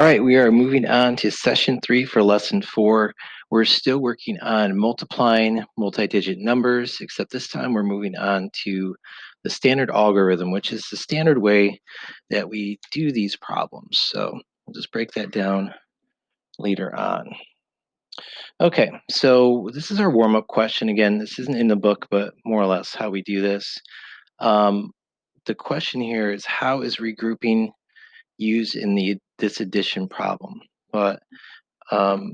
All right, we are moving on to session 3 for lesson 4. We're still working on multiplying multi-digit numbers, except this time we're moving on to the standard algorithm, which is the standard way that we do these problems. So we'll just break that down later on. Okay, so this is our warm-up question. Again, this isn't in the book, but more or less how we do this. The question here is, how is regrouping used in this addition problem? But um,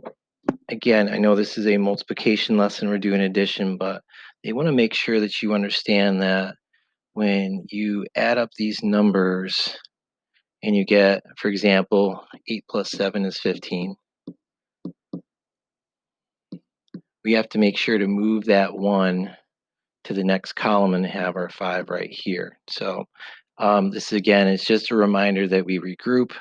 again, I know this is a multiplication lesson, we're doing addition, but they want to make sure that you understand that when you add up these numbers and you get, for example, 8 plus 7 is 15, we have to make sure to move that 1 to the next column and have our 5 right here. So this again is just a reminder that we regroup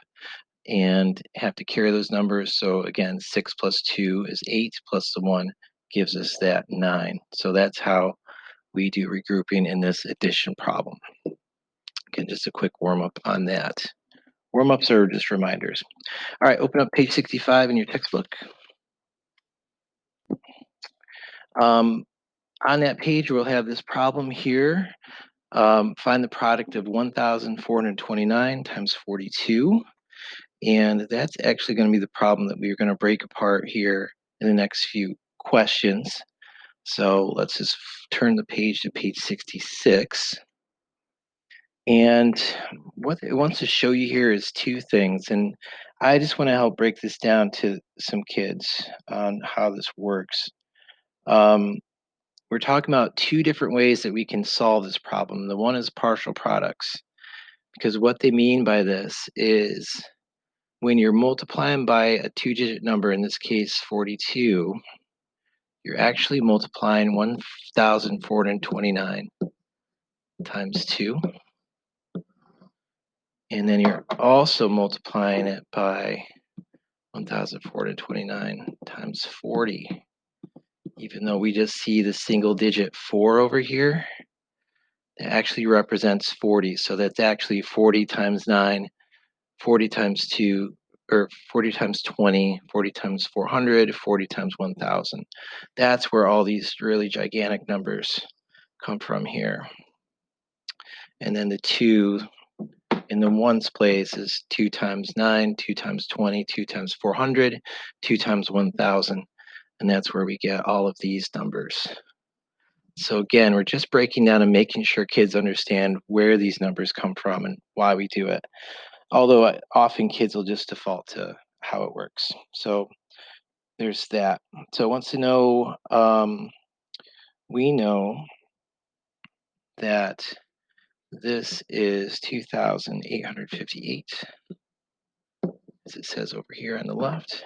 and have to carry those numbers. So again, 6 plus 2 is 8, plus the 1 gives us that 9. So that's how we do regrouping in this addition problem. Again, just a quick warm-up on that. Warm-ups are just reminders. All right, open up page 65 in your textbook. On that page, we'll have this problem here. Find the product of 1,429 times 42. And that's actually going to be the problem that we're going to break apart here in the next few questions. So let's just turn the page to page 66. And what it wants to show you here is two things. And I just want to help break this down to some kids on how this works. We're talking about two different ways that we can solve this problem. The one is partial products, because what they mean by this is when you're multiplying by a two-digit number, in this case 42, you're actually multiplying 1,429 times 2. And then you're also multiplying it by 1,429 times 40. Even though we just see the single digit 4 over here, it actually represents 40. So that's actually 40 times 9, 40 times 2, or 40 times 20, 40 times 400, 40 times 1,000. That's where all these really gigantic numbers come from here. And then the 2 in the ones place is 2 times 9, 2 times 20, 2 times 400, 2 times 1,000. And that's where we get all of these numbers. So again, we're just breaking down and making sure kids understand where these numbers come from and why we do it. Although often kids will just default to how it works. So there's that. So it wants to know, we know that this is 2,858, as it says over here on the left,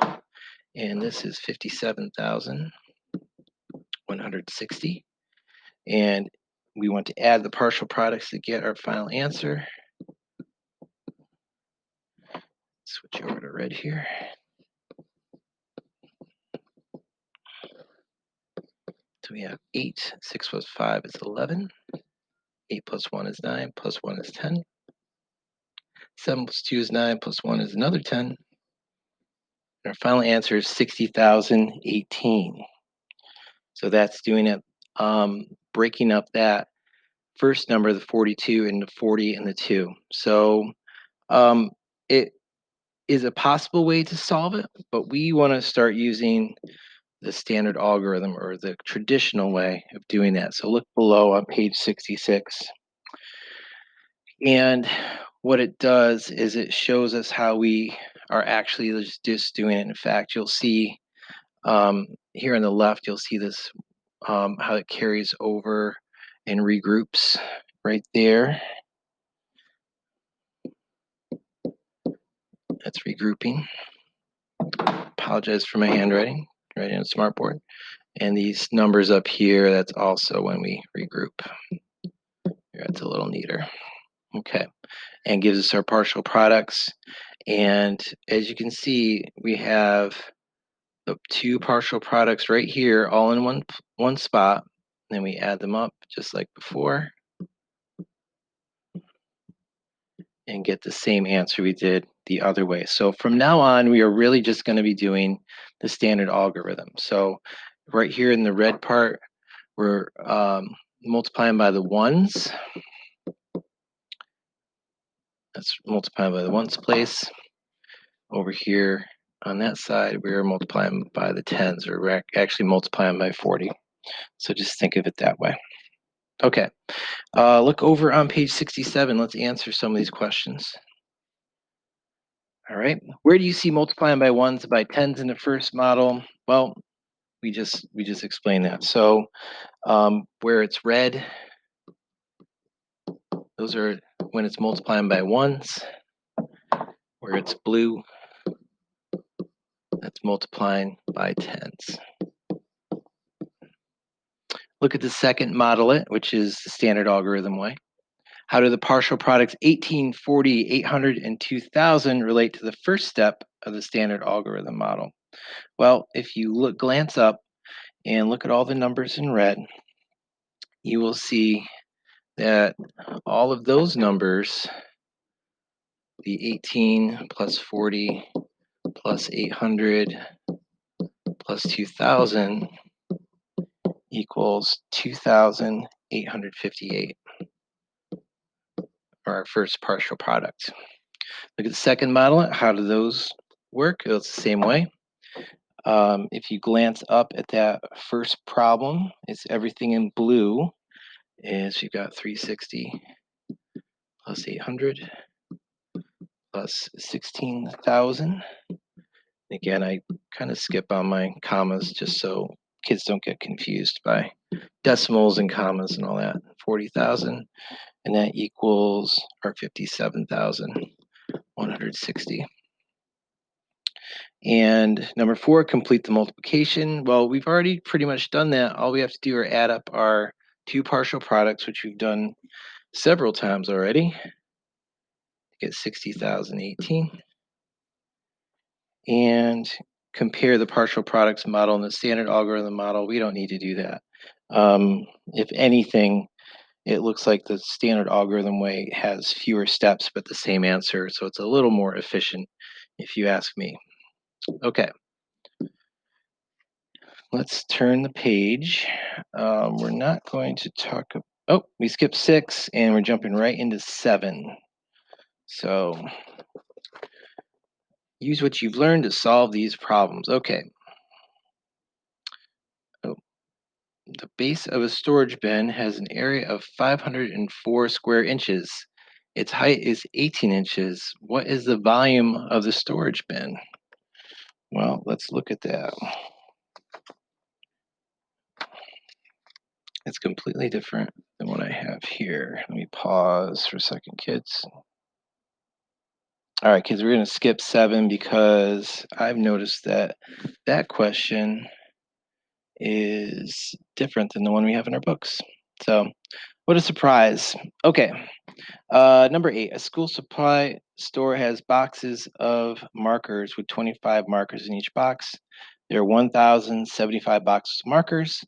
and this is 57,160. And we want to add the partial products to get our final answer. Switch over to red here. So we have 8, 6 plus 5 is 11, 8 plus 1 is 9, plus 1 is 10. 7 plus 2 is 9, plus 1 is another 10. And our final answer is 60,018. So that's doing it, breaking up that first number, the 42, into 40 and the 2. So it is a possible way to solve it, but we want to start using the standard algorithm, or the traditional way of doing that. So look below on page 66. And what it does is it shows us how we are actually just doing it. In fact, you'll see here on the left, you'll see this, how it carries over and regroups right there. That's regrouping. Apologize for my handwriting, writing on a smartboard. And these numbers up here, that's also when we regroup. Here, it's a little neater. Okay, and gives us our partial products. And as you can see, we have the two partial products right here, all in one spot. Then we add them up just like before and get the same answer we did the other way. So from now on, we are really just going to be doing the standard algorithm. So right here in the red part, we're multiplying by the ones. That's multiplying by the ones place. Over here on that side, we're multiplying by the tens, or we're actually multiplying by 40. So just think of it that way. Okay, look over on page 67. Let's answer some of these questions. All right, where do you see multiplying by ones by tens in the first model? Well, we just explained that. So where it's red, those are when it's multiplying by ones. Where it's blue, that's multiplying by tens. Look at the second modelet, which is the standard algorithm way. How do the partial products 18, 40, 800, and 2000 relate to the first step of the standard algorithm model? Well, if you glance up and look at all the numbers in red, you will see that all of those numbers, the 18 plus 40 plus 800 plus 2000 equals 2,858, or our first partial product. Look at the second model. How do those work? It's the same way. If you glance up at that first problem, it's everything in blue. Is you've got 360 plus 800 plus 16,000. Again, I kind of skip on my commas just so kids don't get confused by decimals and commas and all that. 40,000, and that equals our 57,160. And number 4, complete the multiplication. Well, we've already pretty much done that. All we have to do are add up our two partial products, which we've done several times already, to get 60,018. And compare the partial products model and the standard algorithm model. We don't need to do that. If anything, it looks like the standard algorithm way has fewer steps but the same answer, so it's a little more efficient if you ask me. Okay, let's turn the page. We're not going to talk we skipped 6 and we're jumping right into 7. So use what you've learned to solve these problems. Okay. The base of a storage bin has an area of 504 square inches. Its height is 18 inches. What is the volume of the storage bin? Well, let's look at that. It's completely different than what I have here. Let me pause for a second, kids. All right, kids, we're going to skip 7 because I've noticed that that question is different than the one we have in our books. So, what a surprise. Okay, number 8, a school supply store has boxes of markers with 25 markers in each box. There are 1,075 boxes of markers.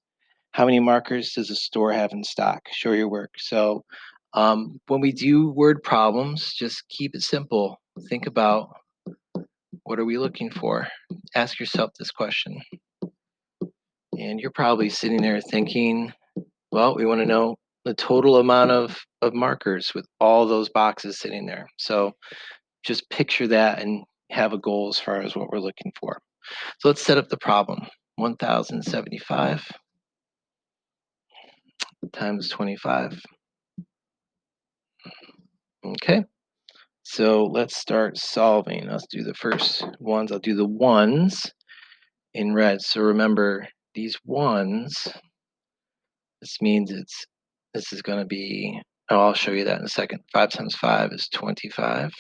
How many markers does the store have in stock? Show your work. So when we do word problems, just keep it simple. Think about, what are we looking for? Ask yourself this question. And you're probably sitting there thinking, well, we want to know the total amount of markers with all those boxes sitting there. So just picture that and have a goal as far as what we're looking for. So let's set up the problem. 1,075 times 25. Okay, so let's start solving. Let's do the first ones. I'll do the ones in red. So remember, these ones, this means this is going to be, I'll show you that in a second. 5 times 5 is 25.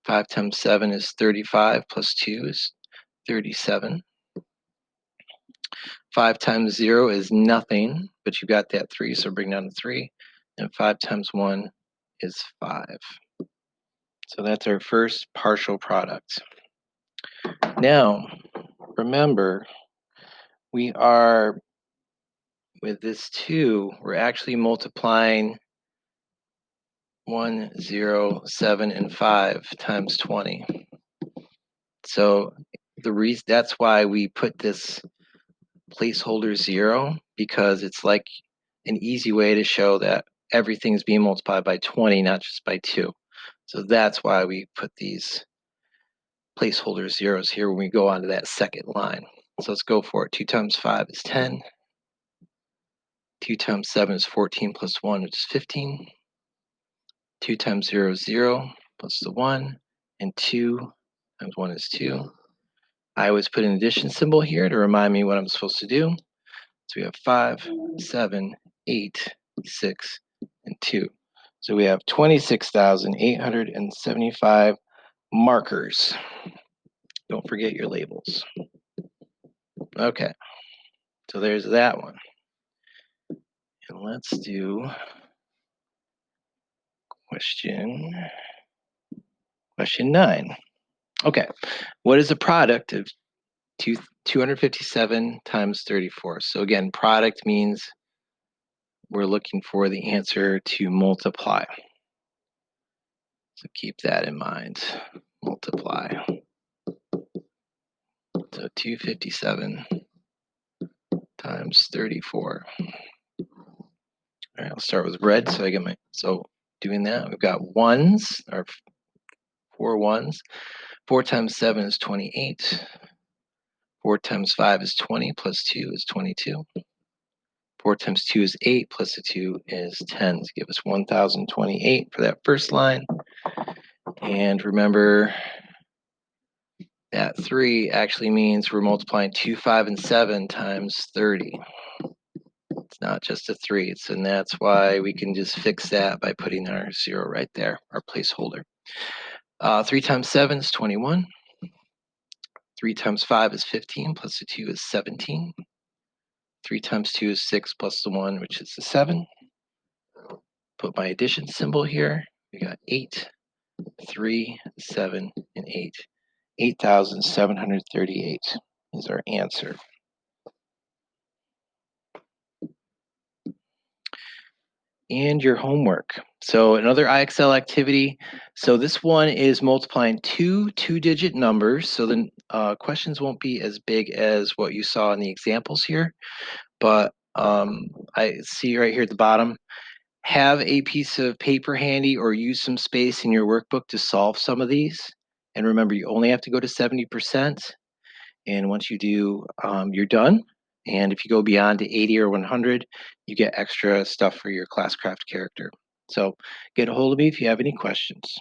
5 times 7 is 35, plus 2 is 37. 5 times 0 is nothing, but you got that 3, so bring down the 3. And 5 times 1 is 5. So that's our first partial product. Now, remember, we are, with this 2, we're actually multiplying 1, 0, 7, and 5 times 20. So that's why we put this placeholder 0, because it's like an easy way to show that everything's being multiplied by 20, not just by 2. So that's why we put these placeholder zeros here when we go on to that second line. So let's go for it. 2 times 5 is 10. 2 times 7 is 14 plus 1, which is 15. 2 times 0 is 0 plus the 1. And 2 times 1 is 2. I always put an addition symbol here to remind me what I'm supposed to do. So we have 5, 7, 8, 6, and 2. So we have 26,875 markers. Don't forget your labels. Okay, so there's that one. And let's do question 9. Okay, what is the product of 257 times 34? So again, product means we're looking for the answer to multiply. So keep that in mind, multiply. So 257 times 34. All right, I'll start with red. So doing that, we've got ones, or 4 ones. 4 times 7 is 28. 4 times 5 is 20, plus 2 is 22. 4 times 2 is 8, plus a 2 is 10, to give us 1,028 for that first line. And remember, that 3 actually means we're multiplying 2, 5, and 7 times 30. It's not just a 3, and that's why we can just fix that by putting our 0 right there, our placeholder. 3 times 7 is 21. 3 times 5 is 15, plus a 2 is 17. 3 times 2 is 6, plus the 1, which is the 7. Put my addition symbol here. We got 8, 3, 7, and 8. 8,738 is our answer. And your homework. So another IXL activity. So this one is multiplying two two-digit numbers. So the questions won't be as big as what you saw in the examples here. But I see right here at the bottom, have a piece of paper handy or use some space in your workbook to solve some of these. And remember, you only have to go to 70%. And once you do, you're done. And if you go beyond to 80 or 100, you get extra stuff for your Classcraft character. So get a hold of me if you have any questions.